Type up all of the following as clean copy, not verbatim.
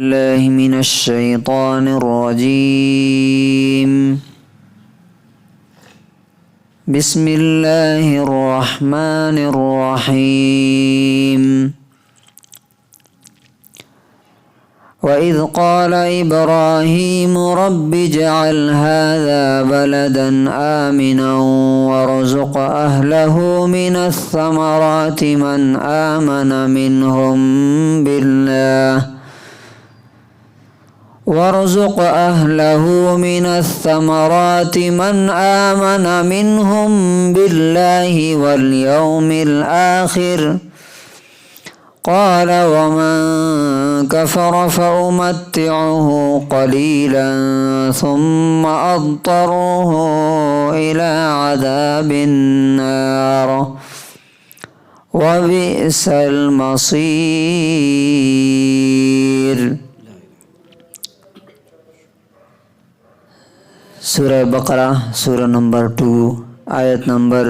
الله من الشيطان الرجيم. بسم الله الرحمن الرحيم. وإذ قال إبراهيم رب اجعل هذا بلدا آمنا وارزق أهله من الثمرات من آمن منهم بالله وارزق أهله من الثمرات من آمن منهم بالله واليوم الآخر قال ومن كفر فأمتعه قليلا ثم أضطره إلى عذاب النار وبئس المصير. سورہ بقرہ سورہ نمبر 2 آیت نمبر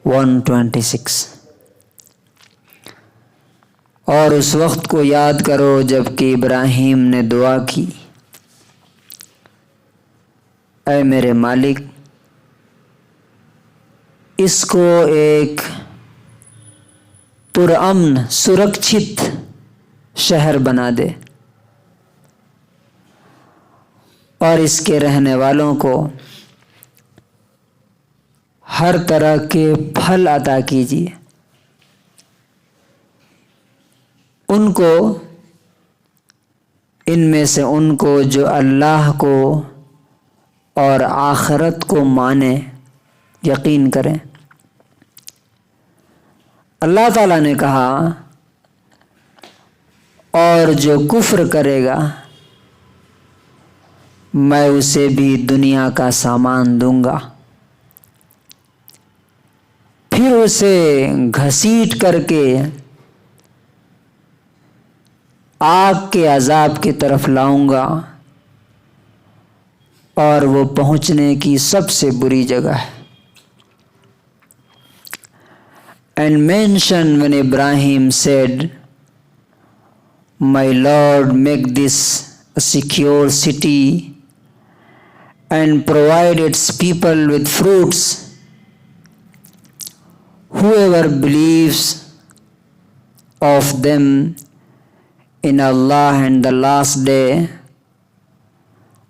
126. اور اس وقت کو یاد کرو جب کہ ابراہیم نے دعا کی، اے میرے مالک اس کو ایک پرامن سرکشت شہر بنا دے اور اس کے رہنے والوں کو ہر طرح کے پھل عطا کیجیے، ان کو ان میں سے ان کو جو اللہ کو اور آخرت کو مانے یقین کریں. اللہ تعالیٰ نے کہا اور جو کفر کرے گا میں اسے بھی دنیا کا سامان دوں گا، پھر اسے گھسیٹ کر کے آگ کے عذاب کی طرف لاؤں گا اور وہ پہنچنے کی سب سے بری جگہ ہے. And mention when Ibrahim said, My Lord, make this a secure city and provide its people with fruits. Whoever believes of them in Allah and the last day,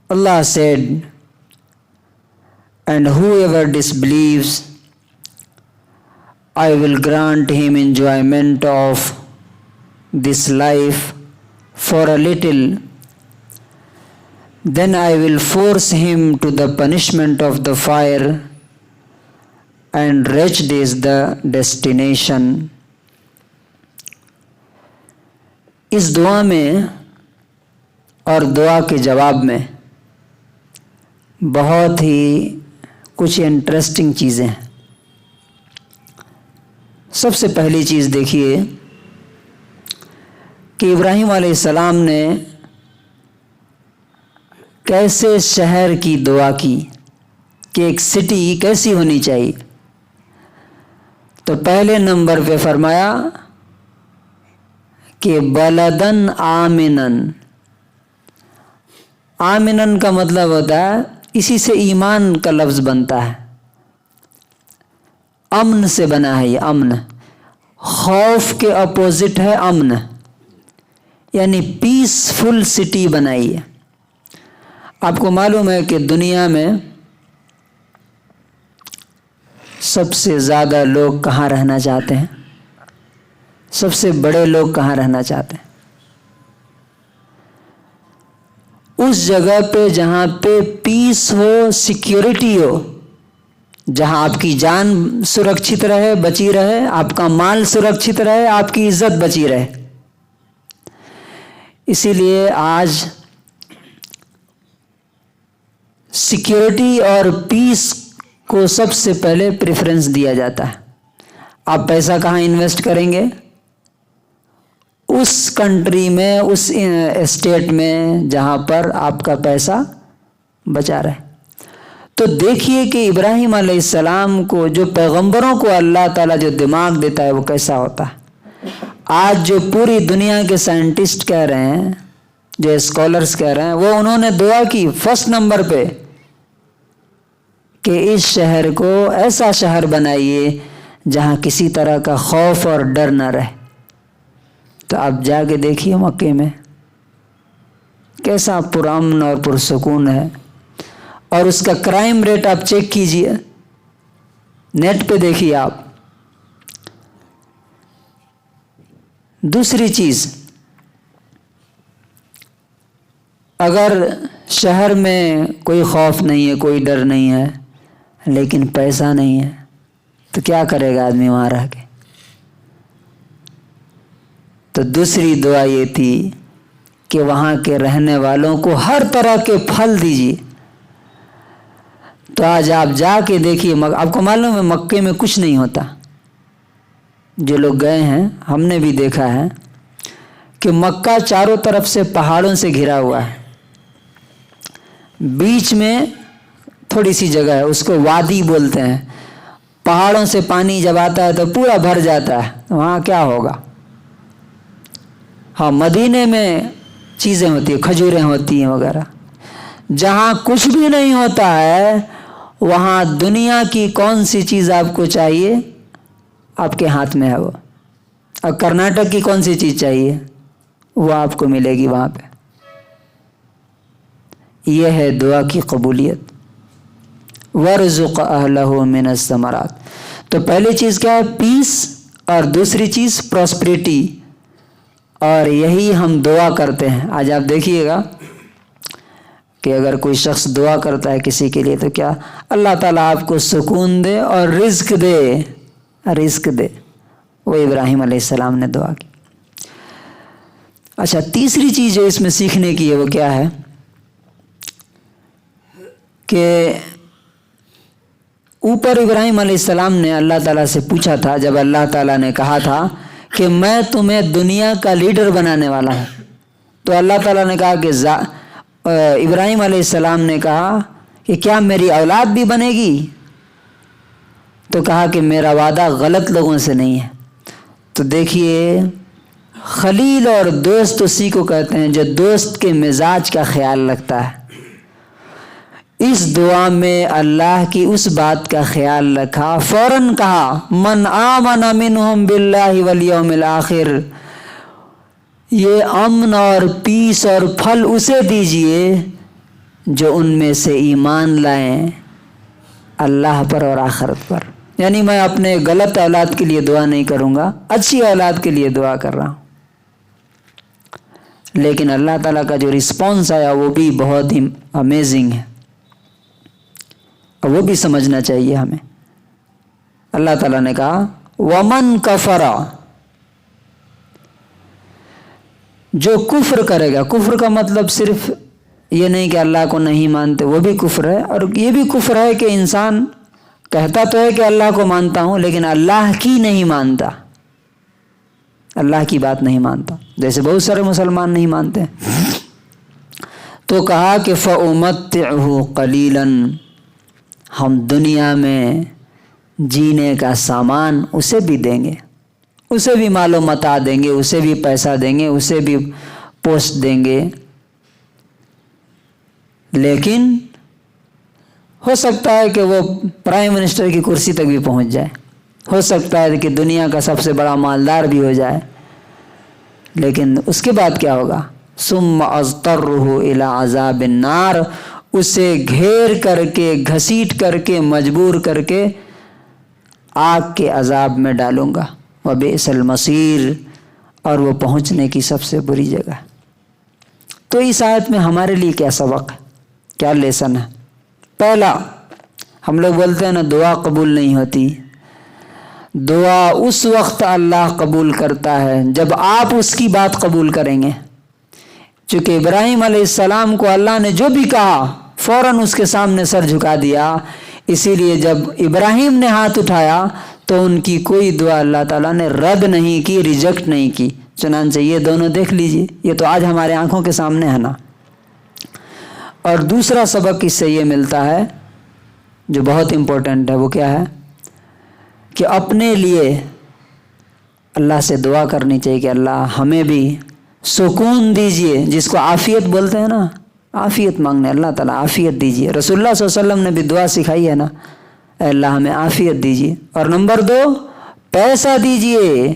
Allah said, and whoever disbelieves, I will grant him enjoyment of this life for a little, then I will force him to the punishment of the fire, and wretched is the destination. اس دعا میں اور دعا کے جواب میں بہت ہی کچھ interesting چیزیں ہیں. سب سے پہلی چیز دیکھیے کہ ابراہیم علیہ السلام نے کیسے شہر کی دعا کی کہ ایک سٹی کیسی ہونی چاہیے. تو پہلے نمبر پہ فرمایا کہ بلدن آمنن. آمنن کا مطلب ہوتا ہے، اسی سے ایمان کا لفظ بنتا ہے، امن سے بنا ہے. یہ امن خوف کے اپوزٹ ہے امن، یعنی پیسفل سٹی بنائیے. آپ کو معلوم ہے کہ دنیا میں سب سے زیادہ لوگ کہاں رہنا چاہتے ہیں؟ سب سے بڑے لوگ کہاں رہنا چاہتے ہیں؟ اس جگہ پہ جہاں پہ پیس ہو، سیکیورٹی ہو، جہاں آپ کی جان سرکشت رہے، بچی رہے، آپ کا مال سرکشت رہے، آپ کی عزت بچی رہے. اسی لیے آج سیکیورٹی اور پیس کو سب سے پہلے پریفرنس دیا جاتا ہے. آپ پیسہ کہاں انویسٹ کریں گے؟ اس کنٹری میں، اس اسٹیٹ میں جہاں پر آپ کا پیسہ بچا رہے. تو دیکھیے کہ ابراہیم علیہ السلام کو، جو پیغمبروں کو اللہ تعالیٰ جو دماغ دیتا ہے وہ کیسا ہوتا ہے. آج جو پوری دنیا کے سائنٹسٹ کہہ رہے ہیں، جو اسکالرز کہہ رہے ہیں، وہ انہوں نے دعا کی فرسٹ نمبر پہ کہ اس شہر کو ایسا شہر بنائیے جہاں کسی طرح کا خوف اور ڈر نہ رہے۔ تو آپ جا کے دیکھیے مکے میں کیسا پرامن اور پرسکون ہے، اور اس کا کرائم ریٹ آپ چیک کیجئے، نیٹ پہ دیکھیے آپ۔ دوسری چیز، اگر شہر میں کوئی خوف نہیں ہے، کوئی ڈر نہیں ہے، لیکن پیسہ نہیں ہے، تو کیا کرے گا آدمی وہاں رہ کے؟ تو دوسری دعا یہ تھی کہ وہاں کے رہنے والوں کو ہر طرح کے پھل دیجیے۔ تو آج آپ جا کے دیکھیے، آپ کو معلوم ہے مکے میں کچھ نہیں ہوتا۔ جو لوگ گئے ہیں ہم نے بھی دیکھا ہے کہ مکہ چاروں طرف سے پہاڑوں سے گھرا ہوا ہے، بیچ میں تھوڑی سی جگہ ہے، اس کو وادی بولتے ہیں۔ پہاڑوں سے پانی جب آتا ہے تو پورا بھر جاتا ہے، وہاں کیا ہوگا؟ ہاں، مدینے میں چیزیں ہوتی ہیں، کھجوریں ہوتی ہیں وغیرہ۔ جہاں کچھ بھی نہیں ہوتا ہے وہاں دنیا کی کون سی چیز آپ کو چاہیے؟ آپ کے ہاتھ میں ہے وہ۔ اور کرناٹک کی کون سی چیز چاہیے؟ وہ آپ کو ملے گی وہاں پہ۔ یہ ہے دعا کی قبولیت۔ وَارْزُقْ أَهْلَهُ مِنَ الثَّمَرَاتِ۔ تو پہلی چیز کیا ہے؟ پیس، اور دوسری چیز پراسپریٹی، اور یہی ہم دعا کرتے ہیں۔ آج آپ دیکھیے گا کہ اگر کوئی شخص دعا کرتا ہے کسی کے لیے تو کیا اللہ تعالیٰ آپ کو سکون دے اور رزق دے، رزق دے۔ وہ ابراہیم علیہ السلام نے دعا کی۔ اچھا، تیسری چیز جو اس میں سیکھنے کی ہے وہ کیا ہے کہ اوپر ابراہیم علیہ السلام نے اللہ تعالیٰ سے پوچھا تھا، جب اللہ تعالیٰ نے کہا تھا کہ میں تمہیں دنیا کا لیڈر بنانے والا ہوں، تو اللہ تعالیٰ نے کہا کہ ابراہیم علیہ السلام نے کہا کہ کیا میری اولاد بھی بنے گی؟ تو کہا کہ میرا وعدہ غلط لوگوں سے نہیں ہے۔ تو دیکھیے، خلیل اور دوست اسی کو کہتے ہیں جو دوست کے مزاج کا خیال رکھتا ہے۔ اس دعا میں اللہ کی اس بات کا خیال رکھا، فوراً کہا من آمن منہم باللہ والیوم الآخر، یہ امن اور پیس اور پھل اسے دیجئے جو ان میں سے ایمان لائیں اللہ پر اور آخرت پر۔ یعنی میں اپنے غلط اولاد کے لیے دعا نہیں کروں گا، اچھی اولاد کے لیے دعا کر رہا ہوں۔ لیکن اللہ تعالیٰ کا جو رسپانس آیا وہ بھی بہت ہی امیزنگ ہے، اور وہ بھی سمجھنا چاہیے ہمیں۔ اللہ تعالیٰ نے کہا وَمَنْ كَفَرَ، جو کفر کرے گا۔ کفر کا مطلب صرف یہ نہیں کہ اللہ کو نہیں مانتے، وہ بھی کفر ہے، اور یہ بھی کفر ہے کہ انسان کہتا تو ہے کہ اللہ کو مانتا ہوں لیکن اللہ کی نہیں مانتا، اللہ کی بات نہیں مانتا، جیسے بہت سارے مسلمان نہیں مانتے۔ تو کہا کہ فَأُمَتِّعْهُ قَلِيلًا، ہم دنیا میں جینے کا سامان اسے بھی دیں گے، اسے بھی مال و متاع دیں گے، اسے بھی پیسہ دیں گے، اسے بھی پوسٹ دیں گے، لیکن ہو سکتا ہے کہ وہ پرائم منسٹر کی کرسی تک بھی پہنچ جائے، ہو سکتا ہے کہ دنیا کا سب سے بڑا مالدار بھی ہو جائے، لیکن اس کے بعد کیا ہوگا؟ ثم اضطرہ الی عذاب النار، اسے گھیر کر کے، گھسیٹ کر کے، مجبور کر کے آگ کے عذاب میں ڈالوں گا، وبئس المصیر، اور وہ پہنچنے کی سب سے بری جگہ۔ تو اس آیت میں ہمارے لیے کیا سبق ہے، کیا لیسن ہے؟ پہلا، ہم لوگ بولتے ہیں نا دعا قبول نہیں ہوتی، دعا اس وقت اللہ قبول کرتا ہے جب آپ اس کی بات قبول کریں گے۔ چونکہ ابراہیم علیہ السلام کو اللہ نے جو بھی کہا فوراً اس کے سامنے سر جھکا دیا، اسی لیے جب ابراہیم نے ہاتھ اٹھایا تو ان کی کوئی دعا اللہ تعالیٰ نے رد نہیں کی، ریجیکٹ نہیں کی۔ چنانچہ یہ دونوں دیکھ لیجئے، یہ تو آج ہمارے آنکھوں کے سامنے ہے نا۔ اور دوسرا سبق اس سے یہ ملتا ہے جو بہت امپورٹنٹ ہے، وہ کیا ہے کہ اپنے لیے اللہ سے دعا کرنی چاہیے کہ اللہ ہمیں بھی سکون دیجئے، جس کو عافیت بولتے ہیں نا، عافیت مانگنے، اللہ تعالیٰ عافیت دیجئے۔ رسول اللہ صلی اللہ علیہ وسلم نے بھی دعا سکھائی ہے نا، اے اللہ ہمیں عافیت دیجئے۔ اور نمبر 2، پیسہ دیجئے،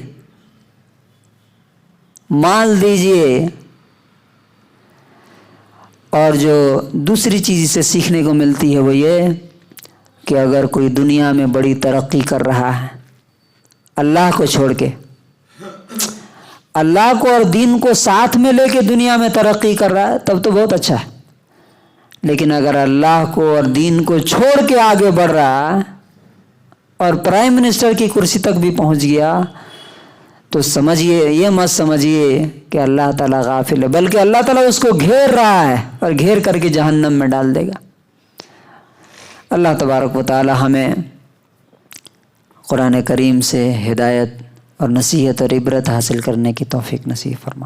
مال دیجئے۔ اور جو دوسری چیز اسے سیکھنے کو ملتی ہے وہ یہ کہ اگر کوئی دنیا میں بڑی ترقی کر رہا ہے اللہ کو چھوڑ کے، اللہ کو اور دین کو ساتھ میں لے کے دنیا میں ترقی کر رہا ہے، تب تو بہت اچھا ہے۔ لیکن اگر اللہ کو اور دین کو چھوڑ کے آگے بڑھ رہا اور پرائم منسٹر کی کرسی تک بھی پہنچ گیا تو سمجھیے، یہ مت سمجھیے کہ اللہ تعالیٰ غافل ہے، بلکہ اللہ تعالیٰ اس کو گھیر رہا ہے اور گھیر کر کے جہنم میں ڈال دے گا۔ اللہ تبارک و تعالی ہمیں قرآن کریم سے ہدایت اور نصیحت اور عبرت حاصل کرنے کی توفیق نصیب فرما۔